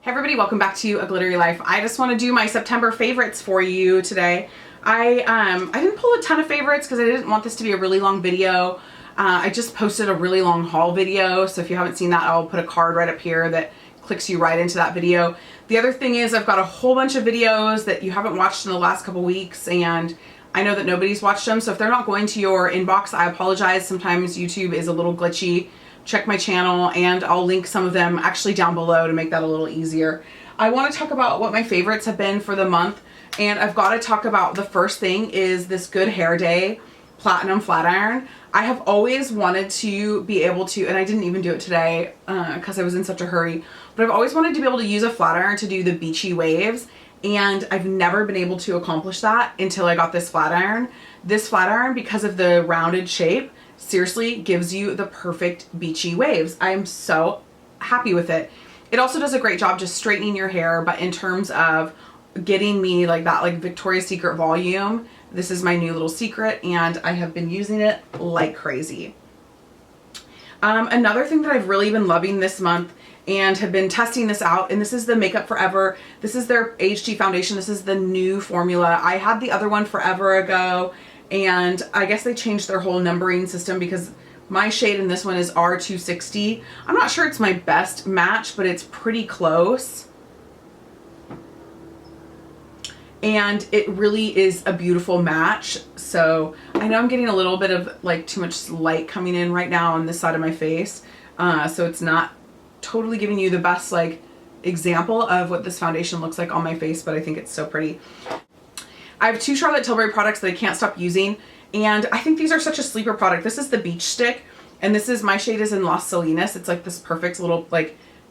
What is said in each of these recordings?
Hey everybody, welcome back to A Glittery Life. I just want to do my September favorites for you today. I didn't pull a ton of favorites because I didn't want this to be a really long video. I just posted a really long haul video, so if you haven't seen that, I'll put a card right up here that clicks you right into that video. The other thing is I've got a whole bunch of videos that you haven't watched in the last couple weeks, and I know that nobody's watched them, so if they're not going to your inbox, I apologize. Sometimes YouTube is a little glitchy. Check my channel and I'll link some of them actually down below to make that a little easier. I want to talk about what my favorites have been for the month, and I've got to talk about the first thing is this Good Hair Day Platinum Flat Iron. I have always wanted to be able to, and I didn't even do it today because I was in such a hurry, but I've always wanted to be able to use a flat iron to do the beachy waves, and I've never been able to accomplish that until I got this flat iron. This flat iron, because of the rounded shape, seriously gives you the perfect beachy waves. I am so happy with it. It also does a great job just straightening your hair, but in terms of getting me like that Victoria's Secret volume, this is my new little secret and I have been using it like crazy. Another thing that I've really been loving this month and have been testing this out, and this is the Makeup Forever. This is their HD foundation. This is the new formula. I had the other one forever ago, and I guess they changed their whole numbering system because my shade in this one is R260. I'm not sure it's my best match, but it's pretty close. And it really is a beautiful match. So I know I'm getting a little bit of too much light coming in right now on this side of my face. So it's not totally giving you the best example of what this foundation looks like on my face, but I think it's so pretty. I have two Charlotte Tilbury products that I can't stop using, and I think these are such a sleeper product. This is the Beach Stick, and this is, my shade is in Las Salinas. It's like this perfect little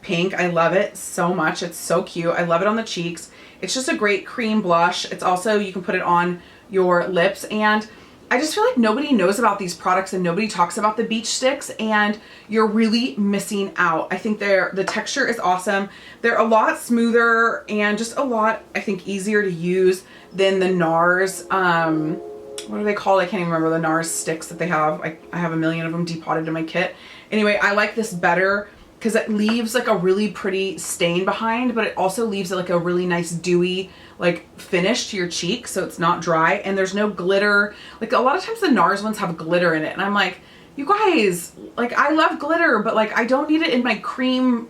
pink. I love it so much. It's so cute. I love it on the cheeks. It's just a great cream blush. It's also, you can put it on your lips, and I just feel like nobody knows about these products and nobody talks about the Beach Sticks, and you're really missing out. I think the texture is awesome. They're a lot smoother and just a lot, I think, easier to use than the NARS, what are they called? I can't even remember the NARS sticks that they have. I have a million of them depotted in my kit. Anyway, I like this better because it leaves a really pretty stain behind, but it also leaves a really nice dewy finish to your cheek, so it's not dry, and there's no glitter. A lot of times the NARS ones have glitter in it, and I'm like, you guys, I love glitter, but I don't need it in my cream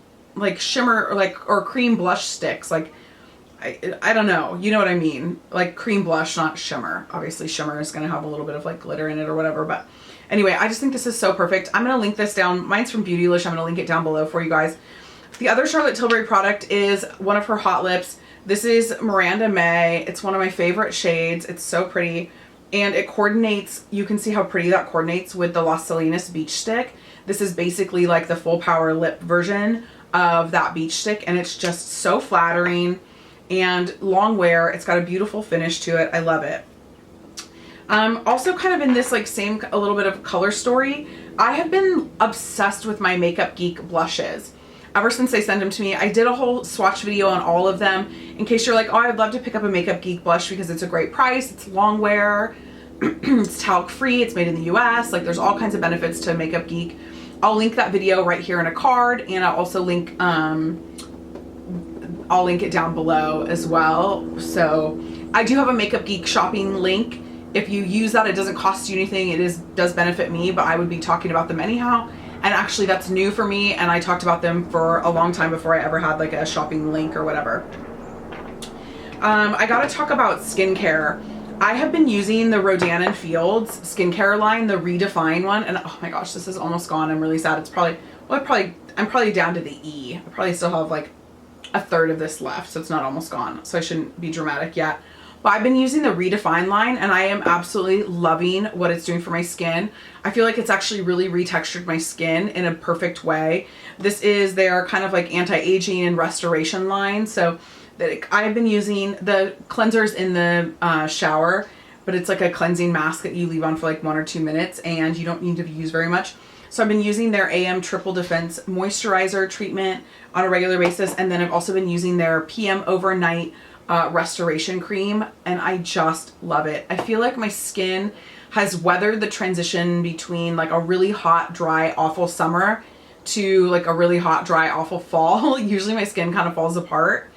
shimmer or cream blush sticks. I don't know, you know what I mean, cream blush, not shimmer. Obviously shimmer is gonna have a little bit of glitter in it or whatever, but anyway, I just think this is so perfect. I'm gonna link this down. Mine's from Beautylish. I'm gonna link it down below for you guys. The other Charlotte Tilbury product is one of her hot lips. This is Miranda May. It's one of my favorite shades. It's so pretty, and it coordinates. You can see how pretty that coordinates with the Las Salinas Beach Stick. This is basically the full power lip version of that Beach Stick, and it's just so flattering and long wear. It's got a beautiful finish to it. I love it. Also kind of in this same a little bit of color story, I have been obsessed with my Makeup Geek blushes ever since they sent them to me. I did a whole swatch video on all of them in case you're like, oh, I'd love to pick up a Makeup Geek blush because it's a great price, it's long wear, it's talc free, it's made in the US. There's all kinds of benefits to Makeup Geek. I'll link that video right here in a card, and I'll also link I'll link it down below as well. So I do have a Makeup Geek shopping link. If you use that, it doesn't cost you anything. It does benefit me, but I would be talking about them anyhow. And actually that's new for me, and I talked about them for a long time before I ever had a shopping link or whatever. I gotta talk about skincare. I have been using the Rodan & Fields skincare line, the Redefine one, and oh my gosh, this is almost gone. I'm really sad. It's probably, well, I'm probably down to the E. I probably still have a third of this left, so it's not almost gone, so I shouldn't be dramatic yet. But I've been using the Redefine line, and I am absolutely loving what it's doing for my skin. I feel like it's actually really retextured my skin in a perfect way. This is their kind of anti-aging and restoration line. So I've been using the cleansers in the shower, but it's a cleansing mask that you leave on for 1 or 2 minutes, and you don't need to use very much. So I've been using their AM Triple Defense Moisturizer treatment on a regular basis, and then I've also been using their PM Overnight restoration cream, and I just love it. I feel like my skin has weathered the transition between a really hot, dry, awful summer to like a really hot, dry, awful fall, usually my skin kind of falls apart.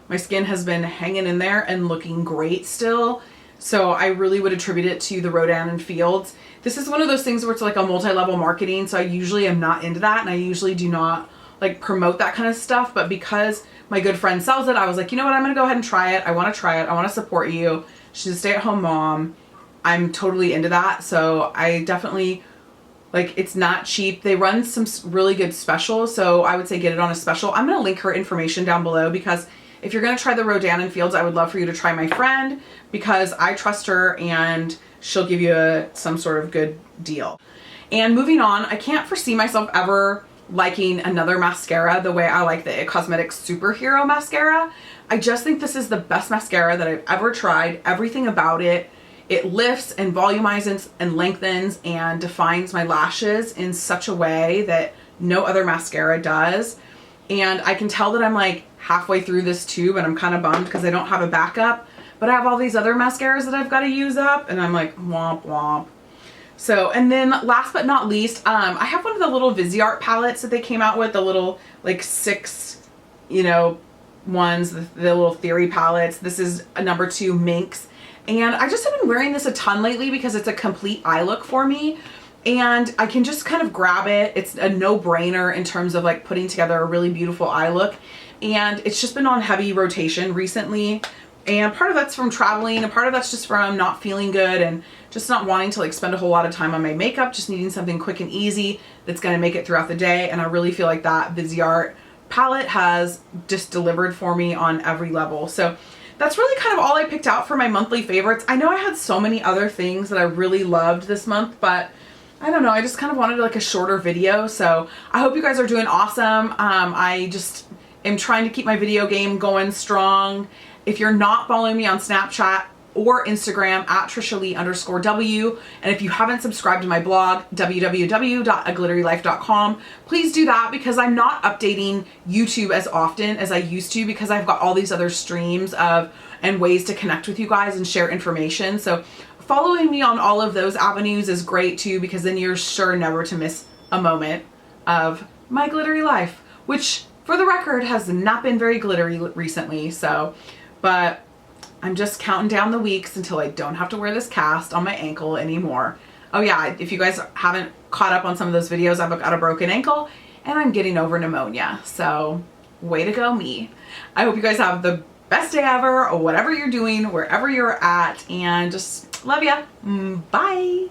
My skin has been hanging in there and looking great still. So I really would attribute it to the Rodan and Fields. This is one of those things where it's like a multi-level marketing. So I usually am not into that. And I usually do not like promote that kind of stuff. But because my good friend sells it, I was like, you know what? I'm going to go ahead and try it. I want to try it. I want to support you. She's a stay-at-home mom. I'm totally into that. So I definitely, like, it's not cheap. They run some really good specials. So I would say get it on a special. I'm going to link her information down below, because if you're going to try the Rodan and Fields, I would love for you to try my friend, because I trust her and she'll give you some sort of good deal. And moving on, I can't foresee myself ever liking another mascara the way I like the It Cosmetics Superhero Mascara. I just think this is the best mascara that I've ever tried. Everything about it. It lifts and volumizes and lengthens and defines my lashes in such a way that no other mascara does. And I can tell that I'm like halfway through this tube and I'm kind of bummed because I don't have a backup, but I have all these other mascaras that I've got to use up and I'm like womp womp. So, and then last but not least, I have one of the little Viseart palettes that they came out with, the little like 6, you know, ones, the little Theory palettes. This is a number 2 Minx. And I just have been wearing this a ton lately because it's a complete eye look for me. And I can just kind of grab it. It's a no-brainer in terms of like putting together a really beautiful eye look. And it's just been on heavy rotation recently. And part of that's from traveling, and part of that's just from not feeling good and just not wanting to like spend a whole lot of time on my makeup, just needing something quick and easy that's going to make it throughout the day. And I really feel like that Viseart palette has just delivered for me on every level. So that's really kind of all I picked out for my monthly favorites. I know I had so many other things that I really loved this month, but I don't know, I just kind of wanted like a shorter video. So I hope you guys are doing awesome. I just am trying to keep my video game going strong. If you're not following me on Snapchat or Instagram at TrishaLee_W, and if you haven't subscribed to my blog, www.aglitterylife.com, please do that, because I'm not updating YouTube as often as I used to, because I've got all these other streams of and ways to connect with you guys and share information. So following me on all of those avenues is great too, because then you're sure never to miss a moment of my glittery life, which for the record has not been very glittery recently. So, but I'm just counting down the weeks until I don't have to wear this cast on my ankle anymore. Oh yeah, if you guys haven't caught up on some of those videos, I've got a broken ankle and I'm getting over pneumonia. So way to go me. I hope you guys have the best day ever, or whatever you're doing, wherever you're at, and just love ya. Bye.